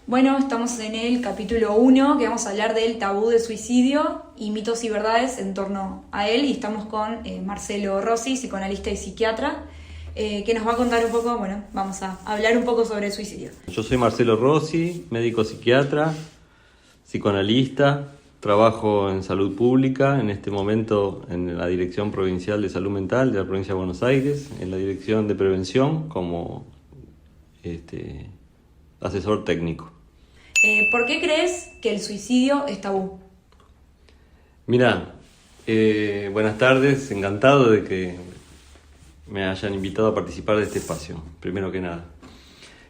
Bueno, estamos en el capítulo 1, que vamos a hablar del tabú del suicidio y mitos y verdades en torno a él. Y estamos con Marcelo Rossi, psicoanalista y psiquiatra, que nos va a contar un poco, bueno, vamos a hablar un poco sobre el suicidio. Yo soy Marcelo Rossi, médico psiquiatra, psicoanalista, trabajo en salud pública, en este momento en la Dirección Provincial de Salud Mental de la Provincia de Buenos Aires, en la Dirección de Prevención como asesor técnico. ¿Por qué crees que el suicidio es tabú? Mira, buenas tardes, encantado de que me hayan invitado a participar de este espacio, primero que nada.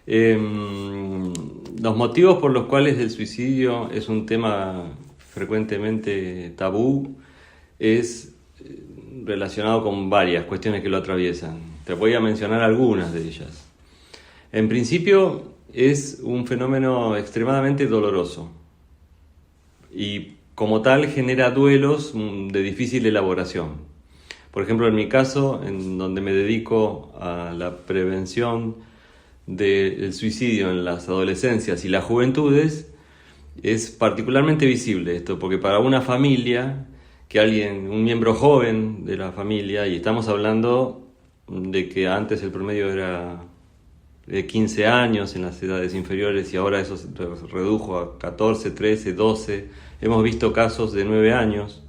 Los motivos por los cuales el suicidio es un tema frecuentemente tabú es relacionado con varias cuestiones que lo atraviesan. Te voy a mencionar algunas de ellas. En principio, es un fenómeno extremadamente doloroso y como tal genera duelos de difícil elaboración. Por ejemplo, en mi caso, en donde me dedico a la prevención del suicidio en las adolescencias y las juventudes, es particularmente visible esto, porque para una familia, un miembro joven de la familia, y estamos hablando de que antes el promedio era de 15 años en las edades inferiores y ahora eso se redujo a 14, 13, 12. Hemos visto casos de 9 años.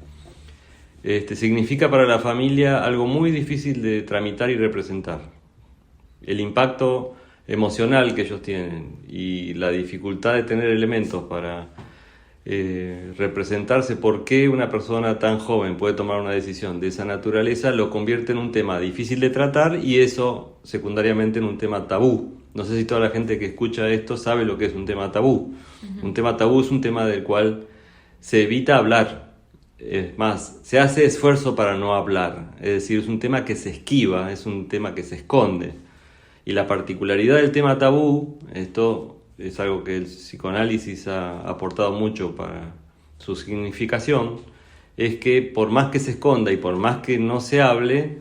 Significa para la familia algo muy difícil de tramitar y representar. El impacto emocional que ellos tienen y la dificultad de tener elementos para representarse por qué una persona tan joven puede tomar una decisión de esa naturaleza lo convierte en un tema difícil de tratar y eso secundariamente en un tema tabú. No sé si toda la gente que escucha esto sabe lo que es un tema tabú. Un tema tabú es un tema del cual se evita hablar. Es más, se hace esfuerzo para no hablar. Es decir, es un tema que se esquiva, es un tema que se esconde. Y la particularidad del tema tabú, esto es algo que el psicoanálisis ha aportado mucho para su significación, es que por más que se esconda y por más que no se hable,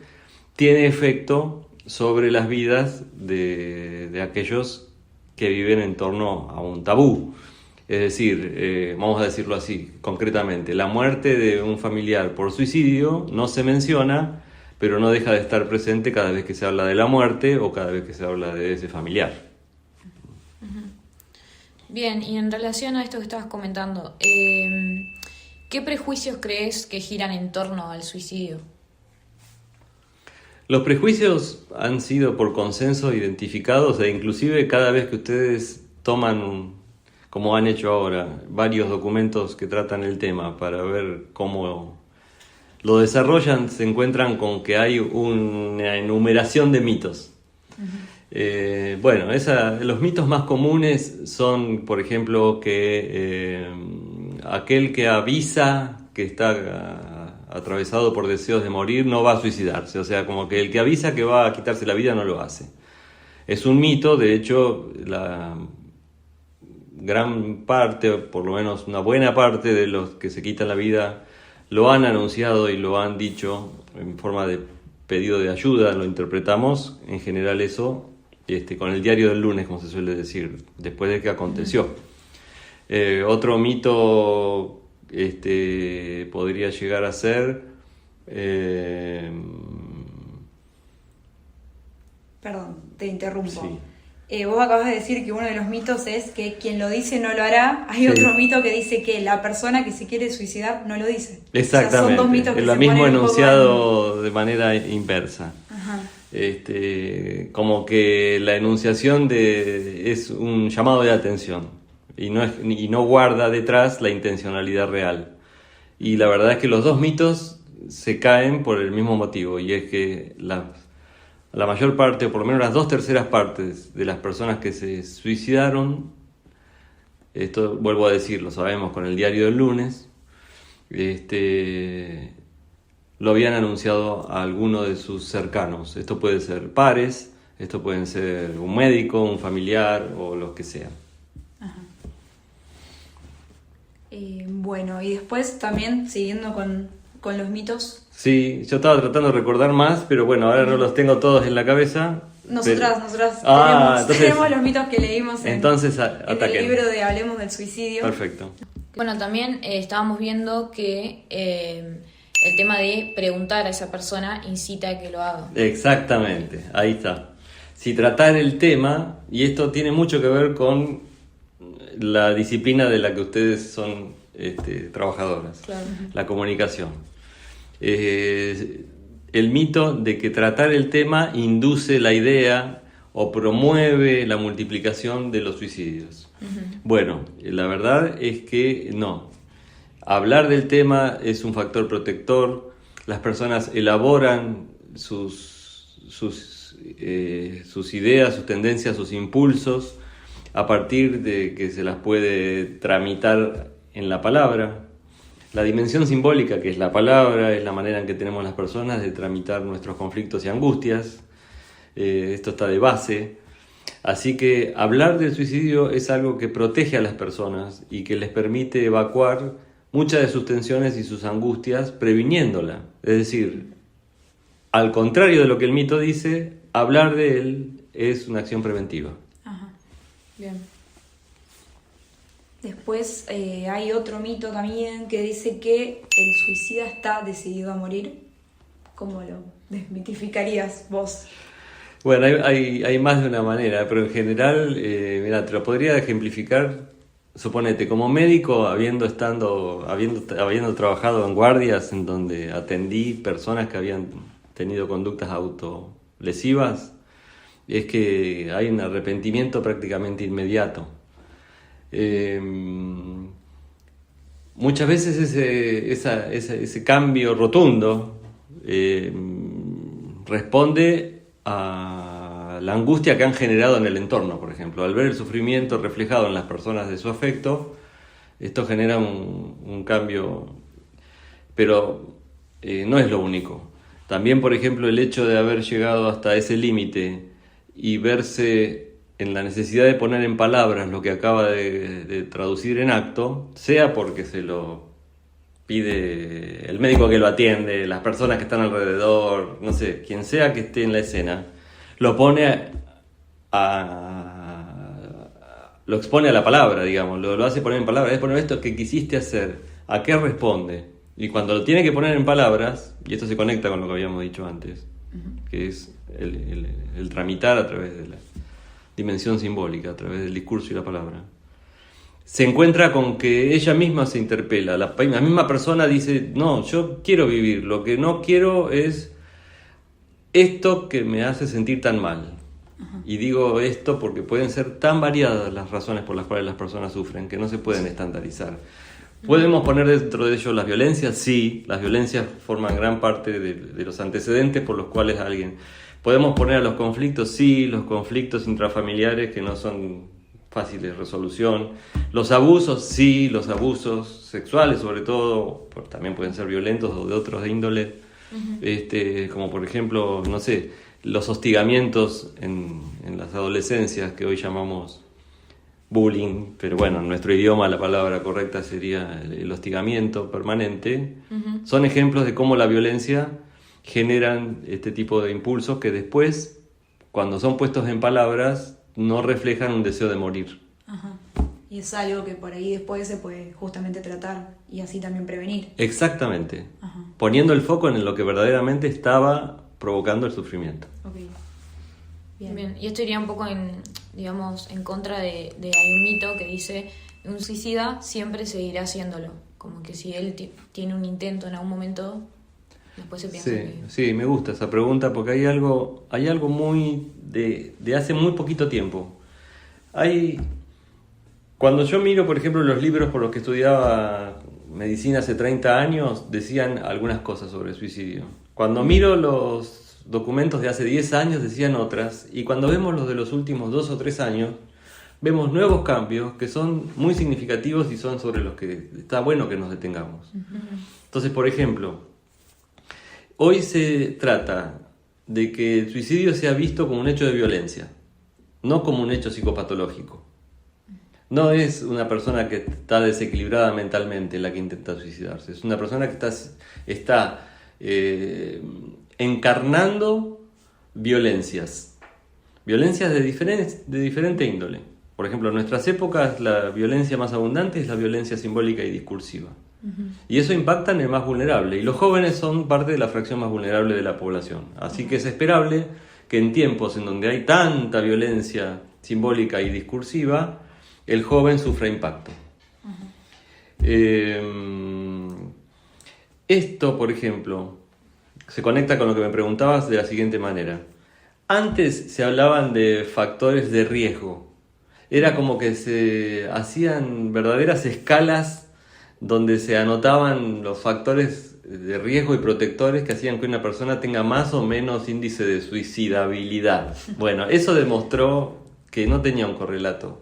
tiene efecto sobre las vidas de aquellos que viven en torno a un tabú. Es decir, vamos a decirlo así, concretamente, la muerte de un familiar por suicidio no se menciona, pero no deja de estar presente cada vez que se habla de la muerte o cada vez que se habla de ese familiar. Bien, y en relación a esto que estabas comentando, ¿qué prejuicios crees que giran en torno al suicidio? Los prejuicios han sido por consenso identificados e inclusive cada vez que ustedes toman, como han hecho ahora, varios documentos que tratan el tema para ver cómo lo desarrollan, se encuentran con que hay una enumeración de mitos. Los mitos más comunes son, por ejemplo, que aquel que avisa que está atravesado por deseos de morir no va a suicidarse. O sea, como que el que avisa que va a quitarse la vida no lo hace. Es un mito, de hecho, la gran parte, por lo menos una buena parte de los que se quitan la vida lo han anunciado y lo han dicho en forma de pedido de ayuda, lo interpretamos en general eso con el diario del lunes, como se suele decir, después de que aconteció. Otro mito podría llegar a ser... Perdón, te interrumpo. Sí. Vos acabas de decir que uno de los mitos es que quien lo dice no lo hará. Hay otro mito que dice que la persona que se quiere suicidar no lo dice. Exactamente, o sea, son dos mitos que es lo mismo enunciado de manera inversa. Ajá. Como que la enunciación es un llamado de atención y no guarda detrás la intencionalidad real. Y la verdad es que los dos mitos se caen por el mismo motivo, y es que la mayor parte, o por lo menos las 2/3 partes de las personas que se suicidaron, esto vuelvo a decir, lo sabemos con el diario del lunes, lo habían anunciado a alguno de sus cercanos. Esto puede ser pares, esto pueden ser un médico, un familiar o los que sean. Ajá. Bueno, y después también, siguiendo con los mitos. Sí, yo estaba tratando de recordar más, pero bueno, ahora no los tengo todos en la cabeza. Nosotras entonces, tenemos los mitos que leímos en ataquen. el libro de Hablemos del Suicidio. Perfecto. Bueno, también estábamos viendo que el tema de preguntar a esa persona incita a que lo haga. Exactamente, ahí está. Si tratar el tema, y esto tiene mucho que ver con la disciplina de la que ustedes son trabajadoras, Claro. la comunicación. El mito de que tratar el tema induce la idea o promueve la multiplicación de los suicidios. Bueno, la verdad es que no. Hablar del tema es un factor protector. Las personas elaboran sus ideas, sus tendencias, sus impulsos a partir de que se las puede tramitar en la palabra. La dimensión simbólica, que es la palabra, es la manera en que tenemos las personas de tramitar nuestros conflictos y angustias. Esto está de base. Así que hablar del suicidio es algo que protege a las personas y que les permite evacuar muchas de sus tensiones y sus angustias previniéndola. Es decir, al contrario de lo que el mito dice, hablar de él es una acción preventiva. Ajá. Bien. Después hay otro mito también que dice que el suicida está decidido a morir. ¿Cómo lo desmitificarías vos? Bueno, hay más de una manera, pero en general, mira, te lo podría ejemplificar. Suponete, como médico, habiendo trabajado en guardias en donde atendí personas que habían tenido conductas autolesivas, es que hay un arrepentimiento prácticamente inmediato. Muchas veces ese cambio rotundo responde a la angustia que han generado en el entorno, por ejemplo. Al ver el sufrimiento reflejado en las personas de su afecto, esto genera un cambio, pero no es lo único. También, por ejemplo, el hecho de haber llegado hasta ese límite y verse en la necesidad de poner en palabras lo que acaba de traducir en acto, sea porque se lo pide el médico que lo atiende, las personas que están alrededor, no sé, quien sea que esté en la escena, lo expone a la palabra, digamos, lo hace poner en palabras. Es poner esto que quisiste hacer, ¿a qué responde? Y cuando lo tiene que poner en palabras, y esto se conecta con lo que habíamos dicho antes, que es el tramitar a través de la dimensión simbólica, a través del discurso y la palabra, se encuentra con que ella misma se interpela. La misma persona dice, no, yo quiero vivir, lo que no quiero es esto que me hace sentir tan mal. Y digo esto porque pueden ser tan variadas las razones por las cuales las personas sufren que no se pueden estandarizar. ¿Podemos poner dentro de ello las violencias? Sí, las violencias forman gran parte de los antecedentes por los cuales alguien... ¿Podemos poner a los conflictos? Sí, los conflictos intrafamiliares que no son fáciles de resolución. Los abusos, sí, los abusos sexuales sobre todo, también pueden ser violentos o de otros de índole. Como por ejemplo, no sé, los hostigamientos en las adolescencias que hoy llamamos bullying, pero bueno, en nuestro idioma la palabra correcta sería el hostigamiento permanente. Son ejemplos de cómo la violencia generan este tipo de impulsos que después, cuando son puestos en palabras, no reflejan un deseo de morir. Ajá. Y es algo que por ahí después se puede justamente tratar y así también prevenir. Exactamente. Ajá. Poniendo el foco en lo que verdaderamente estaba provocando el sufrimiento. Okay. Bien. Y esto iría un poco en contra de hay un mito que dice un suicida siempre seguirá haciéndolo. Como que si él tiene un intento en algún momento, después se piensa que... Sí, me gusta esa pregunta porque hay algo muy de hace muy poquito tiempo. Cuando yo miro, por ejemplo, los libros por los que estudiaba medicina hace 30 años, decían algunas cosas sobre el suicidio. Cuando miro los documentos de hace 10 años, decían otras. Y cuando vemos los de los últimos 2 o 3 años, vemos nuevos cambios que son muy significativos y son sobre los que está bueno que nos detengamos. Entonces, por ejemplo, hoy se trata de que el suicidio sea visto como un hecho de violencia, no como un hecho psicopatológico. No es una persona que está desequilibrada mentalmente la que intenta suicidarse, es una persona que está encarnando violencias. Violencias de diferente índole. Por ejemplo, en nuestras épocas la violencia más abundante es la violencia simbólica y discursiva. Y eso impacta en el más vulnerable. Y los jóvenes son parte de la fracción más vulnerable de la población. Así que es esperable que en tiempos en donde hay tanta violencia simbólica y discursiva, el joven sufra impacto. Esto, por ejemplo, se conecta con lo que me preguntabas de la siguiente manera. Antes se hablaban de factores de riesgo. Era como que se hacían verdaderas escalas donde se anotaban los factores de riesgo y protectores que hacían que una persona tenga más o menos índice de suicidabilidad. Bueno, eso demostró que no tenía un correlato,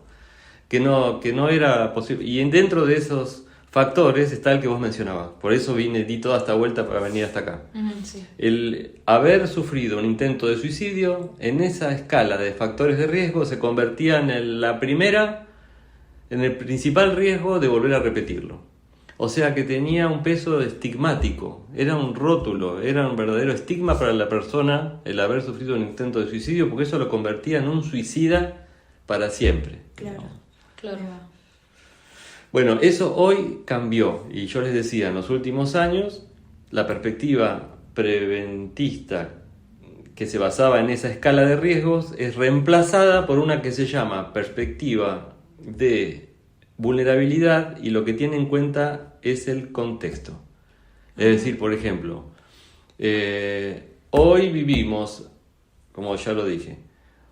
que no era posible. Y dentro de esos factores está el que vos mencionabas. Por eso di toda esta vuelta para venir hasta acá. Sí. El haber sufrido un intento de suicidio, en esa escala de factores de riesgo, se convertía en el principal riesgo de volver a repetirlo. O sea que tenía un peso estigmático, era un rótulo, era un verdadero estigma para la persona el haber sufrido un intento de suicidio, porque eso lo convertía en un suicida para siempre. Claro, ¿no? Claro. Bueno, eso hoy cambió, y yo les decía, en los últimos años, la perspectiva preventista que se basaba en esa escala de riesgos es reemplazada por una que se llama perspectiva de vulnerabilidad, y lo que tiene en cuenta es el contexto. Es decir, por ejemplo, hoy vivimos, como ya lo dije,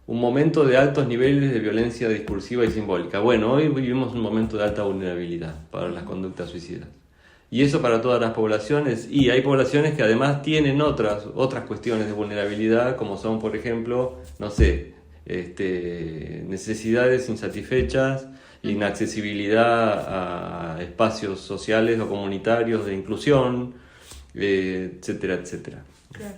un momento de altos niveles de violencia discursiva y simbólica. Bueno, hoy vivimos un momento de alta vulnerabilidad para las conductas suicidas. Y eso para todas las poblaciones, y hay poblaciones que además tienen otras cuestiones de vulnerabilidad, como son, por ejemplo, necesidades insatisfechas, inaccesibilidad a espacios sociales o comunitarios de inclusión, etcétera, etcétera. Claro.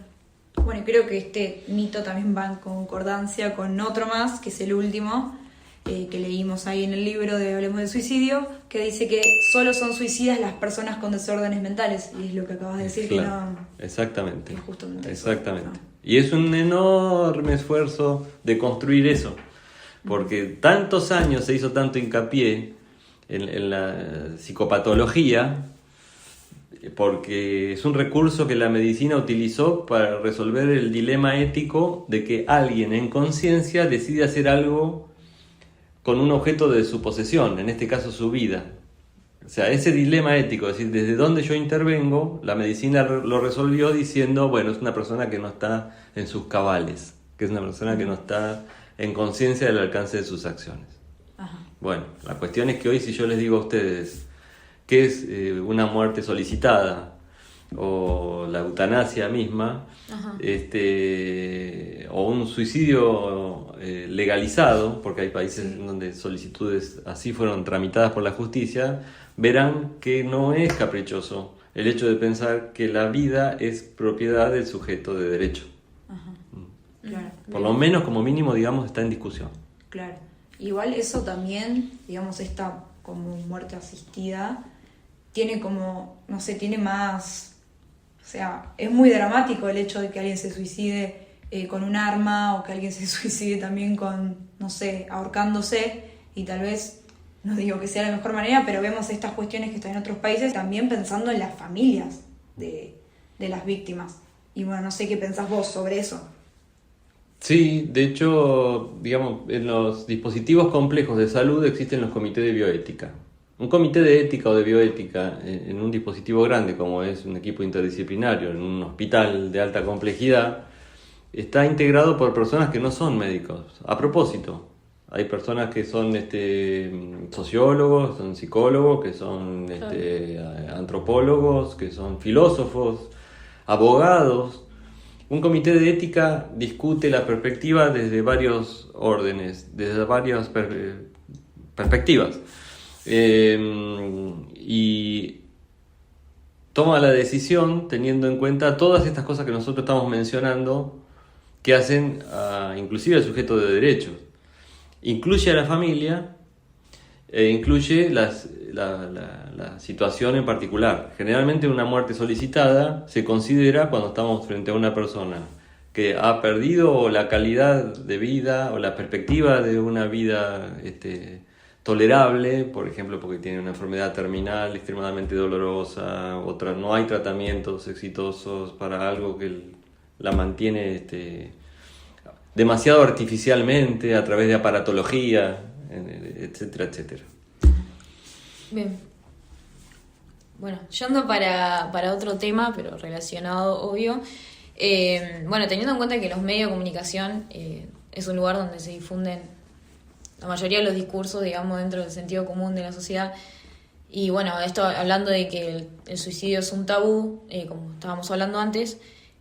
Bueno, y creo que este mito también va en concordancia con otro más, que es el último, que leímos ahí en el libro de Hablemos de Suicidio, que dice que solo son suicidas las personas con desórdenes mentales, y es lo que acabas de decir, claro, que no... Exactamente. Es justamente exactamente. Eso, ¿no? Y es un enorme esfuerzo de construir eso, porque tantos años se hizo tanto hincapié en la psicopatología, porque es un recurso que la medicina utilizó para resolver el dilema ético de que alguien en conciencia decide hacer algo con un objeto de su posesión, en este caso su vida. O sea, ese dilema ético, es decir, desde dónde yo intervengo, la medicina lo resolvió diciendo, bueno, es una persona que no está en sus cabales, que es una persona que no está en conciencia del alcance de sus acciones. Ajá. Bueno, la cuestión es que hoy, si yo les digo a ustedes qué es una muerte solicitada o la eutanasia misma, o un suicidio legalizado, porque hay países donde solicitudes así fueron tramitadas por la justicia, verán que no es caprichoso el hecho de pensar que la vida es propiedad del sujeto de derecho. Ajá. Claro. Por lo menos, como mínimo, digamos, está en discusión. Claro. Igual eso también, digamos, esta como muerte asistida, tiene como, no sé, tiene más... O sea, es muy dramático el hecho de que alguien se suicide con un arma, o que alguien se suicide también con, no sé, ahorcándose, y tal vez, no digo que sea la mejor manera, pero vemos estas cuestiones que están en otros países también pensando en las familias de las víctimas. Y bueno, no sé qué pensás vos sobre eso. Sí, de hecho, digamos, en los dispositivos complejos de salud existen los comités de bioética. Un comité de ética o de bioética en un dispositivo grande, como es un equipo interdisciplinario, en un hospital de alta complejidad, está integrado por personas que no son médicos. A propósito, hay personas que son sociólogos, son psicólogos, que son antropólogos, que son filósofos, abogados. Un comité de ética discute la perspectiva desde varios órdenes, desde varias perspectivas. Y toma la decisión teniendo en cuenta todas estas cosas que nosotros estamos mencionando, que hacen inclusive al sujeto de derechos. Incluye a la familia e incluye la situación en particular. Generalmente una muerte solicitada se considera cuando estamos frente a una persona que ha perdido la calidad de vida o la perspectiva de una vida tolerable, por ejemplo, porque tiene una enfermedad terminal extremadamente dolorosa, otra no hay tratamientos exitosos para algo que la mantiene demasiado artificialmente a través de aparatología, etcétera, etcétera. Bien. Bueno, yendo para otro tema, pero relacionado, obvio. Bueno, teniendo en cuenta que los medios de comunicación es un lugar donde se difunden la mayoría de los discursos, digamos, dentro del sentido común de la sociedad. Y bueno, esto hablando de que el suicidio es un tabú, como estábamos hablando antes,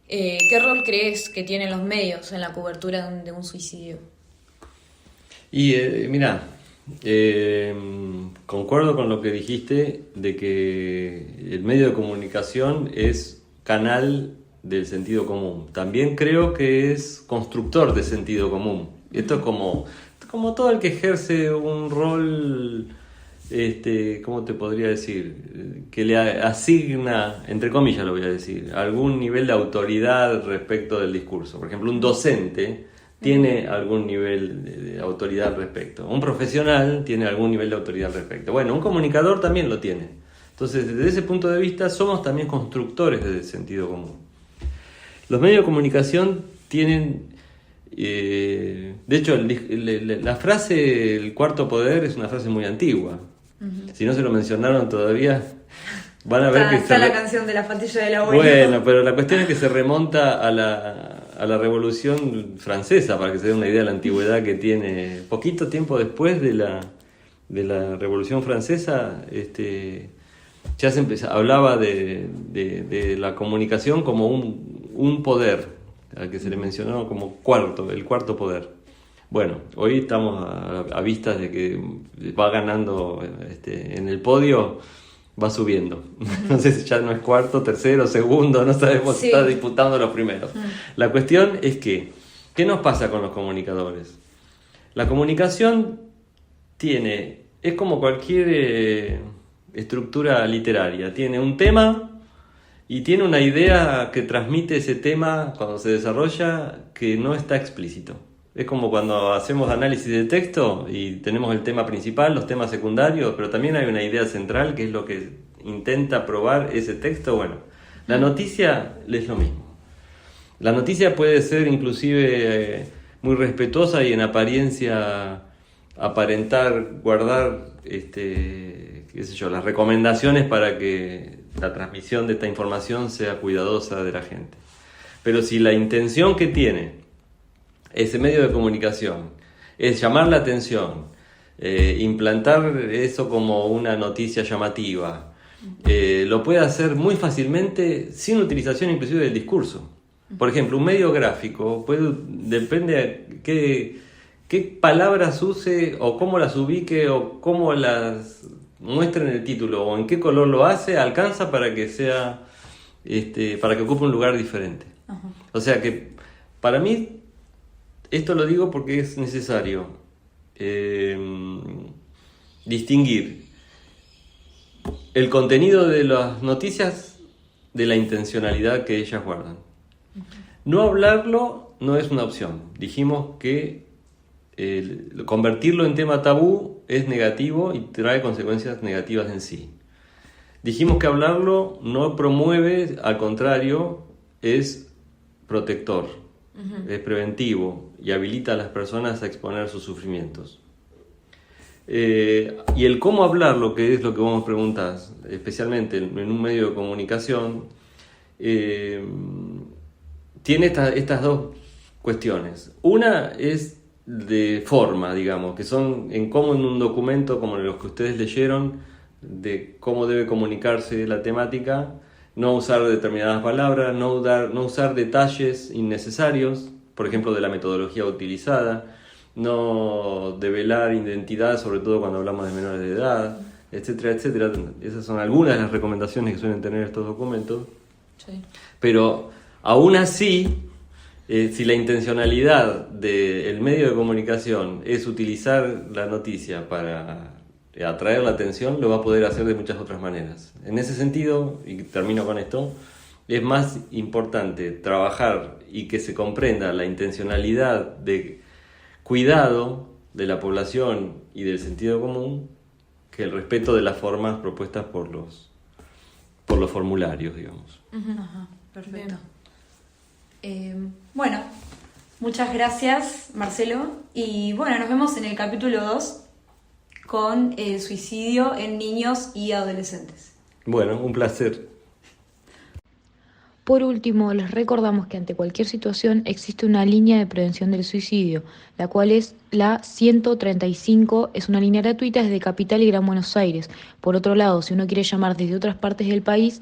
¿qué rol crees que tienen los medios en la cobertura de un suicidio? Y mira, concuerdo con lo que dijiste de que el medio de comunicación es canal del sentido común. También creo que es constructor de sentido común. Esto es como todo el que ejerce un rol, ¿cómo te podría decir? Que le asigna, entre comillas lo voy a decir, algún nivel de autoridad respecto del discurso. Por ejemplo, un docente tiene algún nivel de autoridad al respecto. Un profesional tiene algún nivel de autoridad al respecto. Bueno, un comunicador también lo tiene. Entonces, desde ese punto de vista, somos también constructores del sentido común. Los medios de comunicación tienen... de hecho, la frase el cuarto poder es una frase muy antigua. Uh-huh. Si no se lo mencionaron todavía, van a ver que está la canción de la fatilla del abuelo. Bueno, pero la cuestión es que se remonta a la Revolución Francesa, para que se dé una idea de la antigüedad que tiene. Poquito tiempo después de la Revolución Francesa, ya se hablaba de la comunicación como un poder, al que se le mencionó como el cuarto poder. Bueno, hoy estamos a vistas de que va ganando en el podio, va subiendo. No sé si ya no es cuarto, tercero, segundo, no sabemos si está disputando los primeros. La cuestión es que, ¿qué nos pasa con los comunicadores? La comunicación es como cualquier estructura literaria, tiene un tema y tiene una idea que transmite ese tema cuando se desarrolla que no está explícito. Es como cuando hacemos análisis de texto y tenemos el tema principal, los temas secundarios, pero también hay una idea central que es lo que intenta probar ese texto. Bueno, la noticia es lo mismo. La noticia puede ser inclusive muy respetuosa y en apariencia aparentar, guardar, las recomendaciones para que la transmisión de esta información sea cuidadosa de la gente. Pero si la intención que tiene ese medio de comunicación es llamar la atención, implantar eso como una noticia llamativa, lo puede hacer muy fácilmente sin utilización inclusive del discurso. Por ejemplo, un medio gráfico depende de qué palabras use o cómo las ubique o cómo las muestre en el título o en qué color lo hace, alcanza para que sea para que ocupe un lugar diferente. Uh-huh. O sea que para mí esto lo digo porque es necesario distinguir el contenido de las noticias de la intencionalidad que ellas guardan. Uh-huh. No hablarlo no es una opción. Dijimos que convertirlo en tema tabú es negativo y trae consecuencias negativas en sí. Dijimos que hablarlo no promueve, al contrario, es protector, uh-huh. Es preventivo y habilita a las personas a exponer sus sufrimientos. Y el cómo hablarlo, que es lo que vos me preguntás, especialmente en un medio de comunicación, tiene estas dos cuestiones. Una es de forma, digamos, que son en cómo en un documento como los que ustedes leyeron, de cómo debe comunicarse la temática, no usar determinadas palabras, no usar detalles innecesarios, por ejemplo, de la metodología utilizada, no develar identidad, sobre todo cuando hablamos de menores de edad, etcétera, etcétera. Esas son algunas de las recomendaciones que suelen tener estos documentos. Sí. Pero aún así, si la intencionalidad del medio de comunicación es utilizar la noticia para atraer la atención, lo va a poder hacer de muchas otras maneras. En ese sentido, y termino con esto, es más importante trabajar y que se comprenda la intencionalidad de cuidado de la población y del sentido común que el respeto de las formas propuestas por los formularios, digamos. Ajá, perfecto. Bueno, muchas gracias, Marcelo. Y bueno, nos vemos en el capítulo 2 con el suicidio en niños y adolescentes. Bueno, un placer. Por último, les recordamos que ante cualquier situación existe una línea de prevención del suicidio, la cual es la 135, es una línea gratuita desde Capital y Gran Buenos Aires. Por otro lado, si uno quiere llamar desde otras partes del país,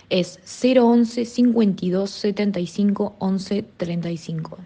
es 011 52 75 11 35.